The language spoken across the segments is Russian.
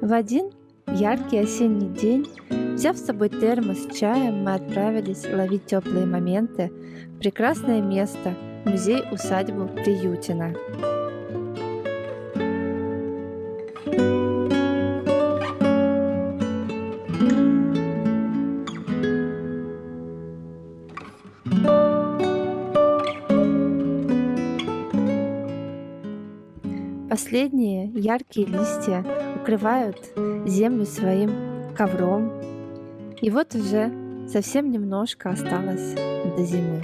В один яркий осенний день, взяв с собой термос с чаем, мы отправились ловить теплые моменты в прекрасное место, музей-усадьбу Приютино. Последние яркие листья укрывают землю своим ковром, и вот уже совсем немножко осталось до зимы.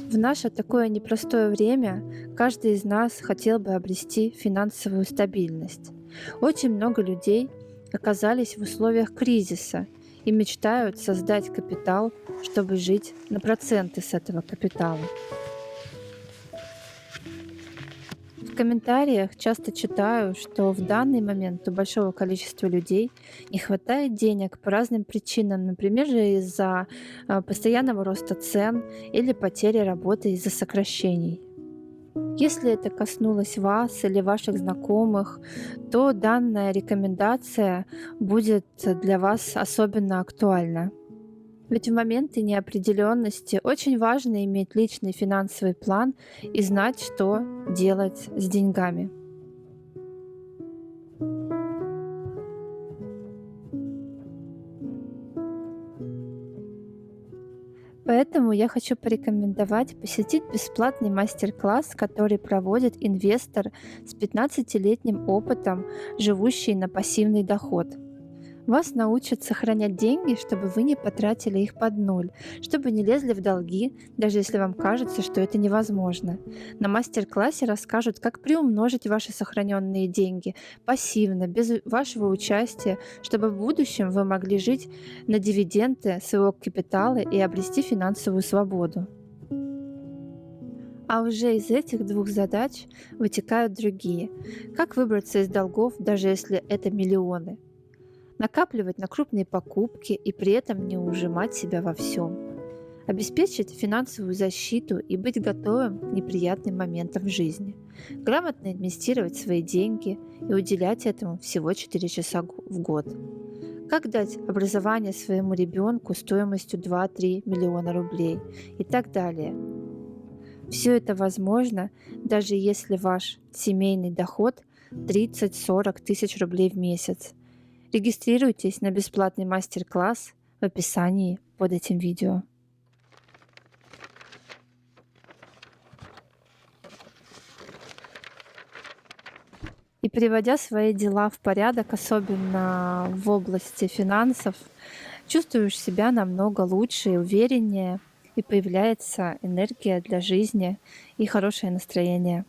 В наше такое непростое время каждый из нас хотел бы обрести финансовую стабильность. Очень много людей оказались в условиях кризиса и мечтают создать капитал, чтобы жить на проценты с этого капитала. В комментариях часто читаю, что в данный момент у большого количества людей не хватает денег по разным причинам, например, же из-за постоянного роста цен или потери работы из-за сокращений. Если это коснулось вас или ваших знакомых, то данная рекомендация будет для вас особенно актуальна. Ведь в моменты неопределенности очень важно иметь личный финансовый план и знать, что делать с деньгами. Поэтому я хочу порекомендовать посетить бесплатный мастер-класс, который проводит инвестор с 15-летним опытом, живущий на пассивный доход. Вас научат сохранять деньги, чтобы вы не потратили их под ноль, чтобы не лезли в долги, даже если вам кажется, что это невозможно. На мастер-классе расскажут, как приумножить ваши сохраненные деньги пассивно, без вашего участия, чтобы в будущем вы могли жить на дивиденды своего капитала и обрести финансовую свободу. А уже из этих двух задач вытекают другие. Как выбраться из долгов, даже если это миллионы? Накапливать на крупные покупки и при этом не ужимать себя во всем. Обеспечить финансовую защиту и быть готовым к неприятным моментам в жизни. Грамотно инвестировать свои деньги и уделять этому всего 4 часа в год. Как дать образование своему ребенку стоимостью 2-3 миллиона рублей и так далее. Все это возможно, даже если ваш семейный доход 30-40 тысяч рублей в месяц. Регистрируйтесь на бесплатный мастер-класс в описании под этим видео. И приводя свои дела в порядок, особенно в области финансов, чувствуешь себя намного лучше и увереннее, и появляется энергия для жизни и хорошее настроение.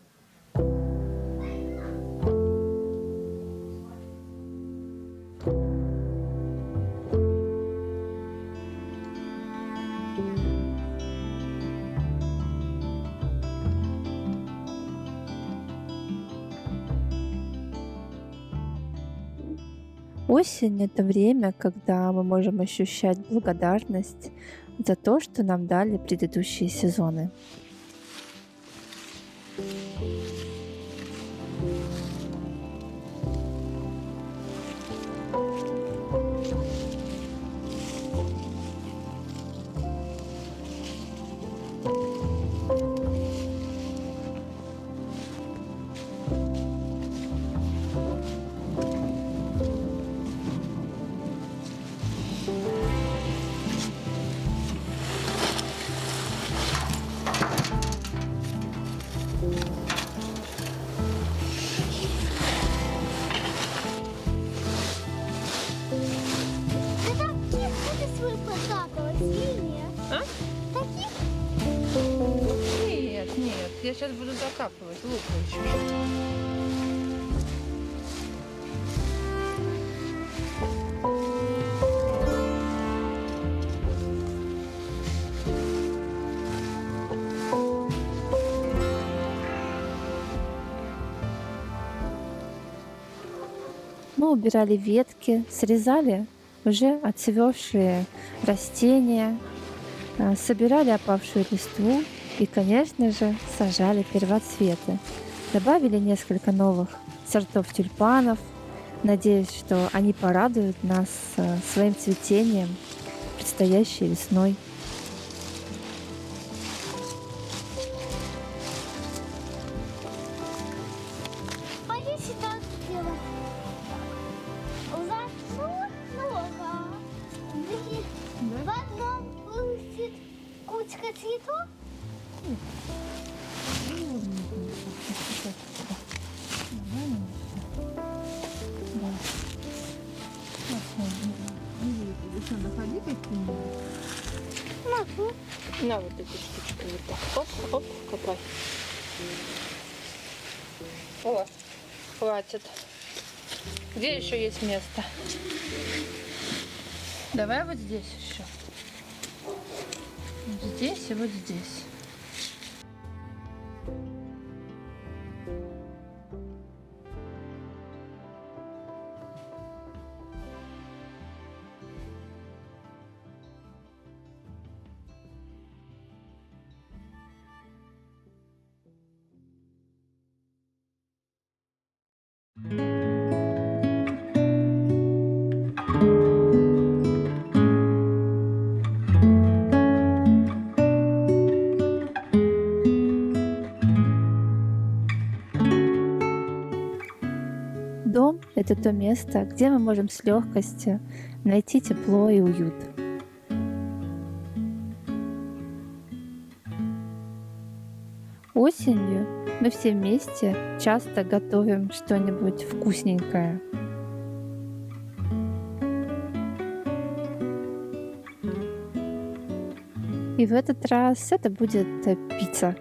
Осень — это время, когда мы можем ощущать благодарность за то, что нам дали предыдущие сезоны. Ты таких будешь выпадать или нет? А? Таких? Нет, нет, я сейчас буду закапывать лук еще. Мы убирали ветки, срезали уже отцвевшие растения, собирали опавшую листву и, конечно же, сажали первоцветы. Добавили несколько новых сортов тюльпанов. Надеюсь, что они порадуют нас своим цветением предстоящей весной. Боюсь так делать. Лосо много. В одном будет кучка цветов. Могу. На вот эти штучки вот так. Оп, оп, копай. О, хватит. Где еще есть место? Давай вот здесь еще. Вот здесь и вот здесь. Дом — это то место, где мы можем с легкостью найти тепло и уют. Осенью мы все вместе часто готовим что-нибудь вкусненькое. И в этот раз это будет пицца.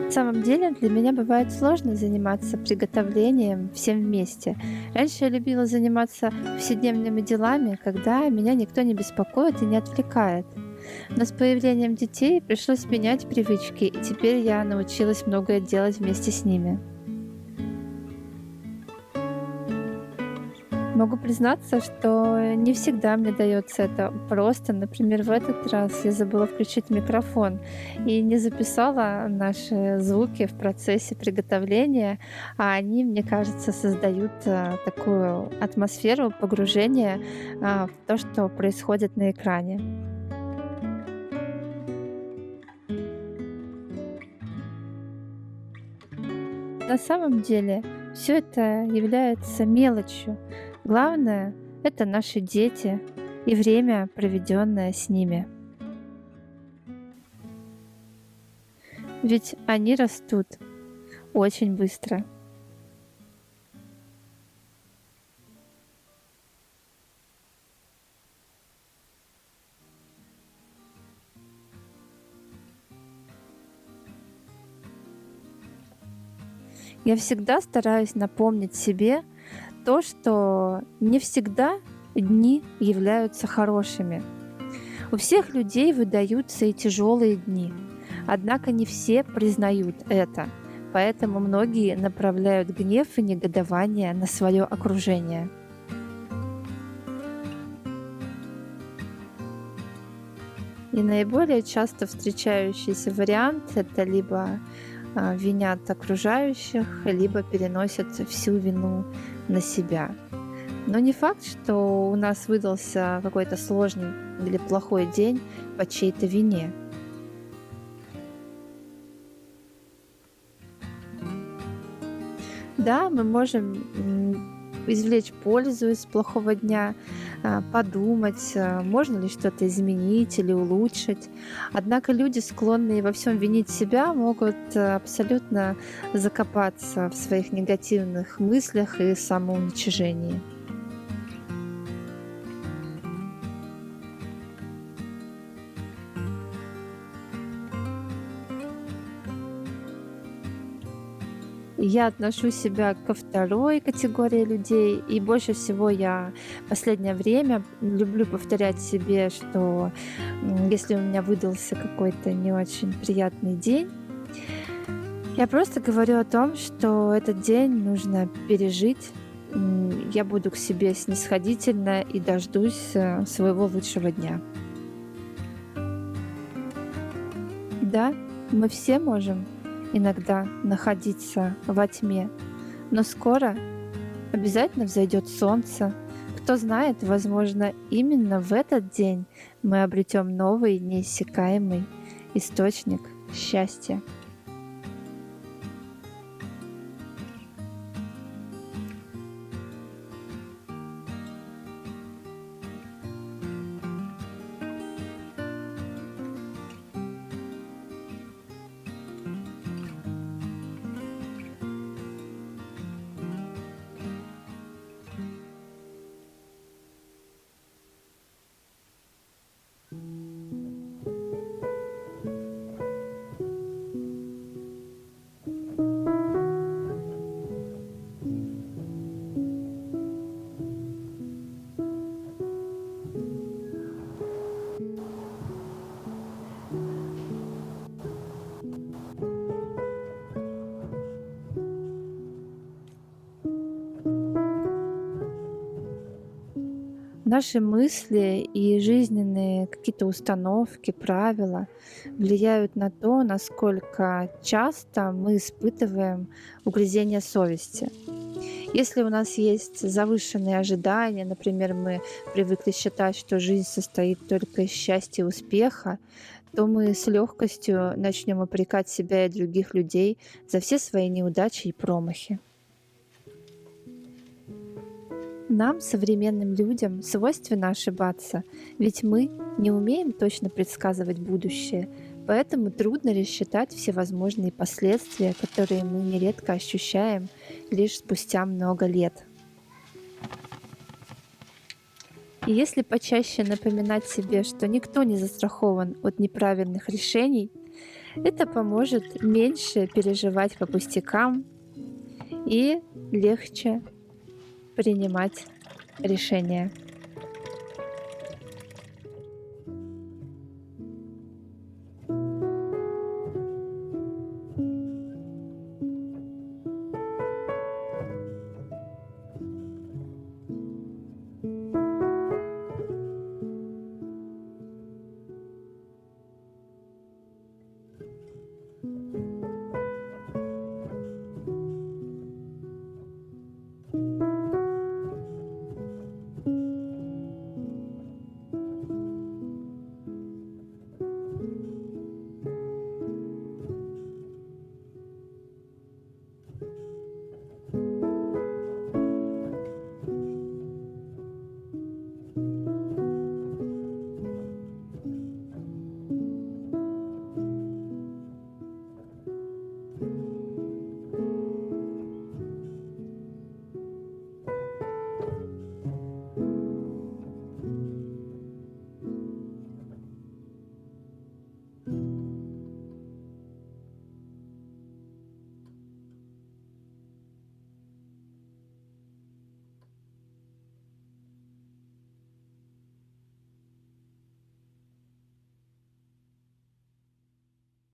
На самом деле для меня бывает сложно заниматься приготовлением всем вместе. Раньше я любила заниматься повседневными делами, когда меня никто не беспокоит и не отвлекает. Но с появлением детей пришлось менять привычки, и теперь я научилась многое делать вместе с ними. Могу признаться, что не всегда мне дается это просто. Например, в этот раз я забыла включить микрофон и не записала наши звуки в процессе приготовления, а они, мне кажется, создают такую атмосферу погружения в то, что происходит на экране. На самом деле все это является мелочью. Главное — это наши дети и время, проведенное с ними. Ведь они растут очень быстро. Я всегда стараюсь напомнить себе то, что не всегда дни являются хорошими. У всех людей выдаются и тяжелые дни, однако не все признают это. Поэтому многие направляют гнев и негодование на свое окружение. И наиболее часто встречающийся вариант — это либо винят окружающих, либо переносят всю вину на себя. Но не факт, что у нас выдался какой-то сложный или плохой день по чьей-то вине. Да, мы можем извлечь пользу из плохого дня, подумать, можно ли что-то изменить или улучшить. Однако люди, склонные во всем винить себя, могут абсолютно закопаться в своих негативных мыслях и самоуничижении. Я отношу себя ко второй категории людей, и больше всего я последнее время люблю повторять себе, что если у меня выдался какой-то не очень приятный день, я просто говорю о том, что этот день нужно пережить. Я буду к себе снисходительна и дождусь своего лучшего дня. Да, мы все можем иногда находиться во тьме, но скоро обязательно взойдет солнце. Кто знает, возможно, именно в этот день мы обретем новый неиссякаемый источник счастья. Наши мысли и жизненные какие-то установки, правила влияют на то, насколько часто мы испытываем угрызение совести. Если у нас есть завышенные ожидания, например, мы привыкли считать, что жизнь состоит только из счастья и успеха, то мы с легкостью начнем упрекать себя и других людей за все свои неудачи и промахи. Нам, современным людям, свойственно ошибаться, ведь мы не умеем точно предсказывать будущее, поэтому трудно рассчитать все возможные последствия, которые мы нередко ощущаем лишь спустя много лет. И если почаще напоминать себе, что никто не застрахован от неправильных решений, это поможет меньше переживать по пустякам и легче принимать решения.